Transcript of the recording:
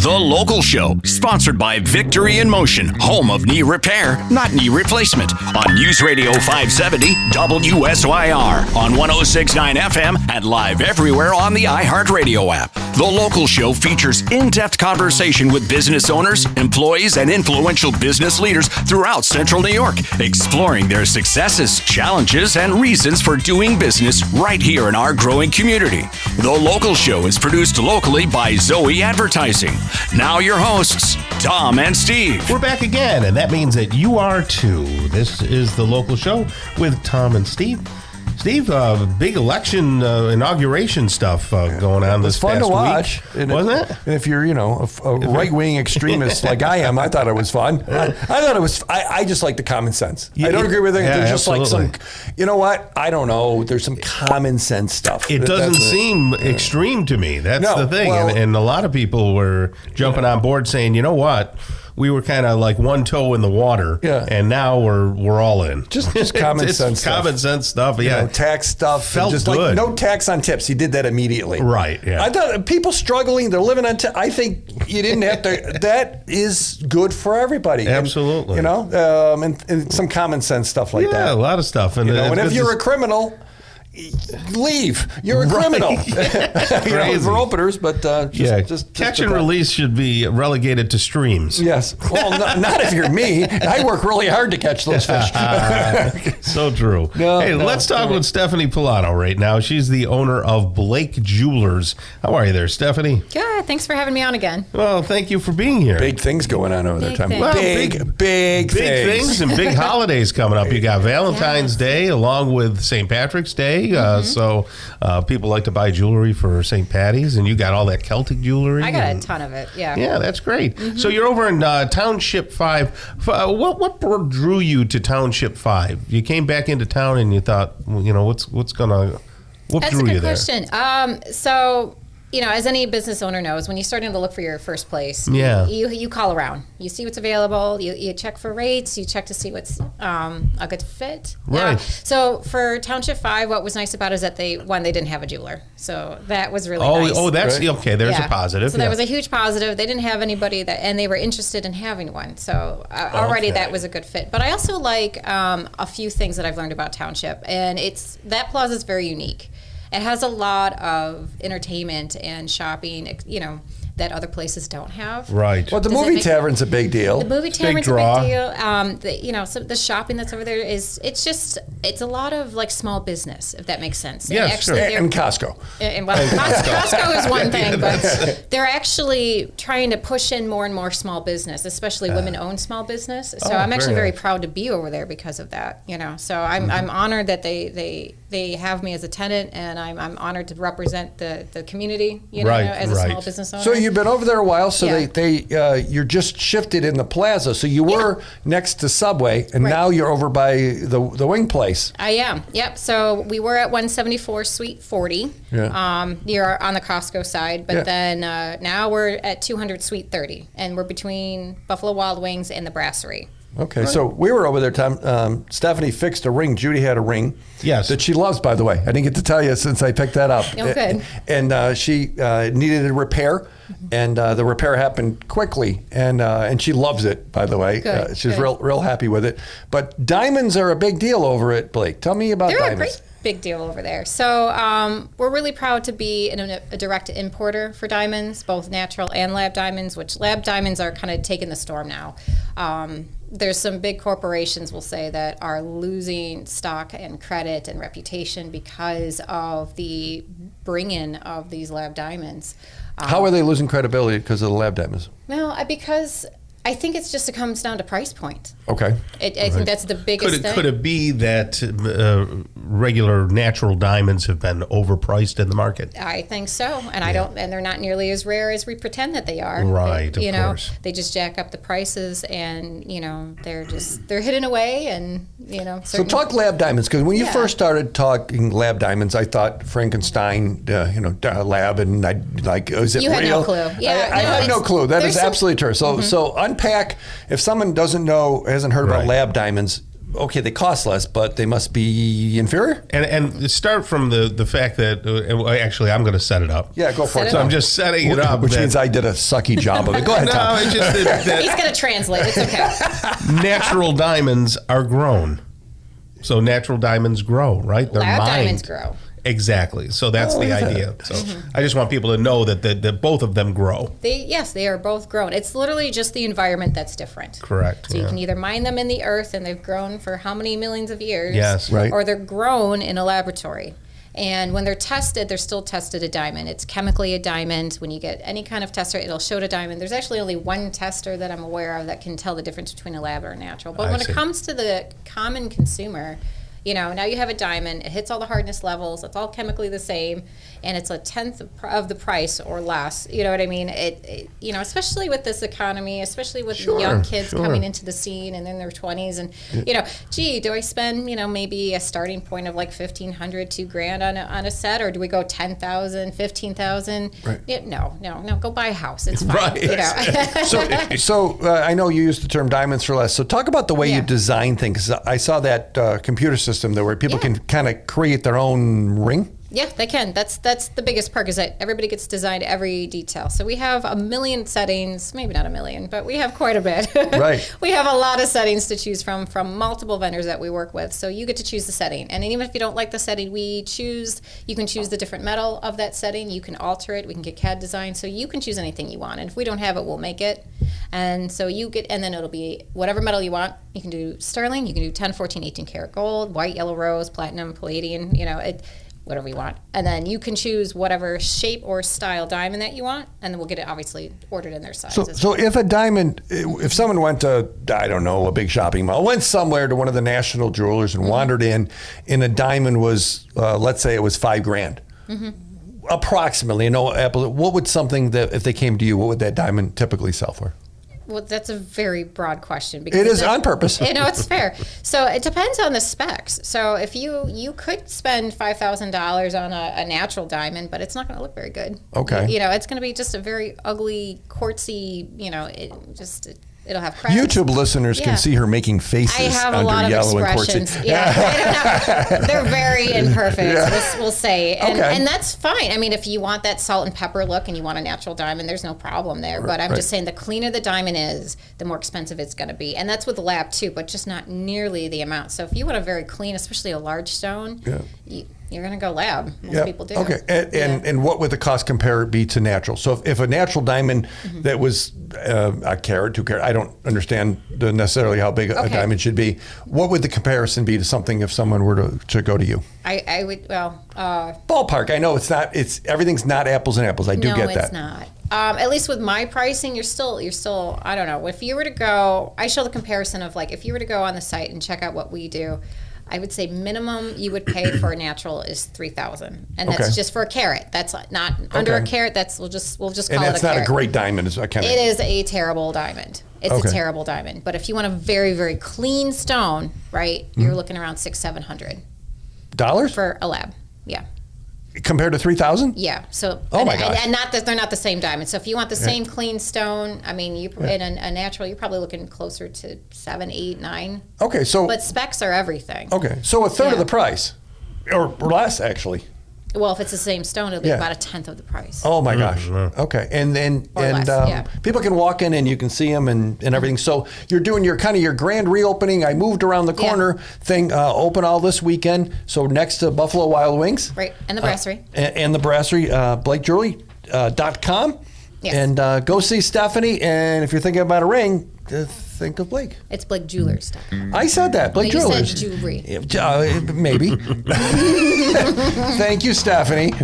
The Local Show, sponsored by Victory in Motion, home of knee repair, not knee replacement, on News Radio 570 WSYR, on 106.9 FM, and live everywhere on the iHeartRadio app. The Local Show features in-depth conversation with business owners, employees, and influential business leaders throughout Central New York, exploring their successes, challenges, and reasons for doing business right here in our growing community. The Local Show is produced locally by Zoe Advertising. Now your hosts, Tom and Steve. We're back again, and that means that you are too. This is The Local Show with Tom and Steve. Steve, big election inauguration stuff going on this past week. It was fun to watch. Wasn't it? And if you're, a right-wing extremist like I am, I thought it was fun. I thought it was, I just like the common sense. I don't agree with it. Yeah, There's just absolutely. like some, you know what? I don't know. There's some common sense stuff. It doesn't seem extreme to me. That's the thing. Well, and a lot of people were jumping on board saying, you know what? We were kind of like one toe in the water, and now we're all in. Just common sense stuff. Common sense stuff, yeah. Tax stuff. Felt just good. Like no tax on tips. He did that immediately. Right, yeah. I thought people struggling, they're living on tips. I think you didn't have to. That is good for everybody. Absolutely. And some common sense stuff like that. Yeah, a lot of stuff. And if you're a criminal, leave. You're a criminal. For openers, but just catch and release should be relegated to streams. Yes. Well, not if you're me. I work really hard to catch those fish. So true. Let's talk with Stephanie Pullano right now. She's the owner of Blake Jewelers. How are you there, Stephanie? Good. Thanks for having me on again. Well, thank you for being here. Big things going on over there, Tom. Well, big things and big holidays coming up. You got Valentine's Day along with St. Patrick's Day. So people like to buy jewelry for St. Patty's, and you got all that Celtic jewelry. I got a ton of it, yeah. Yeah, that's great. So you're over in Township 5. What drew you to Township 5? You came back into town and you thought, what drew you there? That's a good question. So, as any business owner knows, when you're starting to look for your first place, you call around. You see what's available. You check for rates. You check to see what's a good fit. Right. So for Township 5, what was nice about it is that they didn't have a jeweler. So that was really nice. Oh, that's okay. There's a positive. So that was a huge positive. They didn't have anybody and they were interested in having one. So already that was a good fit. But I also like a few things that I've learned about Township, and that plaza is very unique. It has a lot of entertainment and shopping, that other places don't have. Right. Well, the movie tavern's a big deal. The movie tavern's a big deal. So the shopping that's over there it's a lot of like small business, if that makes sense. Yes, sure. And Costco. And Costco is one thing, but they're actually trying to push in more and more small business, especially women-owned small business. So I'm actually very proud to be over there because of that. So I'm honored that they have me as a tenant, and I'm honored to represent the community. As a small business owner. So you've been over there a while. So you're just shifted in the plaza. So you were next to Subway, and now you're over by the wing place. I am. Yep. So we were at 174 Suite 40. Yeah. You're on the Costco side, but then now we're at 200 Suite 30, and we're between Buffalo Wild Wings and the Brasserie. Okay, so we were over there, Tom. Stephanie fixed a ring. Judy had a ring. Yes. That she loves, by the way. I didn't get to tell you since I picked that up. Oh, good. And she needed a repair, and the repair happened quickly, and she loves it, by the way. Good, She's real happy with it. But diamonds are a big deal over at Blake. Tell me about diamonds. They're a great big deal over there. So we're really proud to be a direct importer for diamonds, both natural and lab diamonds, which lab diamonds are kind of taking the storm now. There's some big corporations, will say, that are losing stock and credit and reputation because of the bring-in of these lab diamonds. How are they losing credibility because of the lab diamonds? Well, because I think it comes down to price point. Okay. I think that's the biggest thing. Could it be that regular natural diamonds have been overpriced in the market? I think so, and they're not nearly as rare as we pretend that they are. Right, of course. They just jack up the prices, and they're hidden away, and So talk lab diamonds, because when you first started talking lab diamonds, I thought Frankenstein, lab, and I like, is it you real? You had no clue. Yeah, I had no clue. That is absolutely true. So unpack, if someone doesn't know, hasn't heard about lab diamonds, okay, they cost less, but they must be inferior? And start from the fact that, actually, I'm going to set it up. Yeah, go for it. So I'm just setting it up. Which means I did a sucky job of it. Go ahead, No, Tom. it's just that He's going to translate. It's okay. natural diamonds are grown. So natural diamonds grow, right? They're Lab mined. diamonds grow. Exactly. So that's the idea. So I just want people to know that both of them grow. They are both grown. It's literally just the environment that's different. Correct. So you can either mine them in the earth, and they've grown for how many millions of years. Yes. Right. Or they're grown in a laboratory. And when they're tested, they're still tested a diamond. It's chemically a diamond. When you get any kind of tester, it'll show it a diamond. There's actually only one tester that I'm aware of that can tell the difference between a lab or a natural. But when it comes to the common consumer, now you have a diamond, it hits all the hardness levels, it's all chemically the same, and it's a tenth of the price or less. You know what I mean? It especially with this economy, especially with young kids coming into the scene and in their 20s, and do I spend maybe a starting point of like $1,500, $2,000 on a set, or do we go 10,000, 15,000? Right. No, go buy a house. It's fine. Right. So I know you used the term diamonds for less. So talk about the way you design things. I saw that computer system there where people can kind of create their own ring. Yeah, they can. That's the biggest part, is that everybody gets designed every detail. So we have 1 million settings, maybe not 1 million, but we have quite a bit. Right. We have a lot of settings to choose from multiple vendors that we work with. So you get to choose the setting. And even if you don't like the setting you can choose the different metal of that setting. You can alter it. We can get CAD design. So you can choose anything you want. And if we don't have it, we'll make it. And so and then it'll be whatever metal you want. You can do sterling, you can do 10, 14, 18 karat gold, white, yellow rose, platinum, palladium, whatever you want. And then you can choose whatever shape or style diamond that you want, and then we'll get it obviously ordered in their size. So if someone went to, I don't know, a big shopping mall, went somewhere to one of the national jewelers and wandered in a diamond was, let's say it was $5,000. Approximately, what would something that, if they came to you, what would that diamond typically sell for? Well, that's a very broad question. Because it is on purpose. It's fair. So it depends on the specs. So if you could spend $5,000 on a natural diamond, but it's not going to look very good. Okay. It's going to be just a very ugly, quartzy, it'll have cracks. YouTube listeners can see her making faces I have under a lot of yellow expressions. and quartzy. Yeah, I don't know. They're very imperfect, we'll say. And that's fine. I mean, if you want that salt and pepper look and you want a natural diamond, there's no problem there. But I'm just saying, the cleaner the diamond is, the more expensive it's going to be. And that's with the lab too, but just not nearly the amount. So if you want a very clean, especially a large stone, you're going to go lab. Most people do. Okay. And what would the cost compare be to natural? So if a natural diamond that was a carat, 2 carat, I don't understand necessarily how big a diamond should be. What would the comparison be to something if someone were to go to you? I would, ballpark. I know everything's not apples and apples. I do get that. No, it's not. At least with my pricing, you're still, I don't know. If you were to go, I show the comparison of if you were to go on the site and check out what we do, I would say minimum you would pay for a natural is $3,000, and that's just for a carat. That's not under a carat. We'll just call it a carat. And it's not a great diamond. It is a terrible diamond. It's a terrible diamond. But if you want a very, very clean stone, right, you're looking around $600-700 for a lab. Yeah. Compared to 3,000? Yeah. So, oh my gosh. And not that they're not the same diamond. So if you want the same clean stone, I mean, in a natural, you're probably looking closer to 7, 8, 9. Okay, so but specs are everything. Okay, so a third of the price, or less actually. Well, if it's the same stone, it'll be about a tenth of the price. Oh my gosh. Okay, and people can walk in and you can see them and everything. So you're doing your grand reopening. I moved around the corner thing. Open all this weekend. So next to Buffalo Wild Wings, right, and the brasserie, and the brasserie, BlakeJewelry.com, and go see Stephanie. And if you're thinking about a ring, think of Blake. It's Blake Jewelers. I said that. Blake Jewelers. You said jewelry. Maybe. Thank you, Stephanie.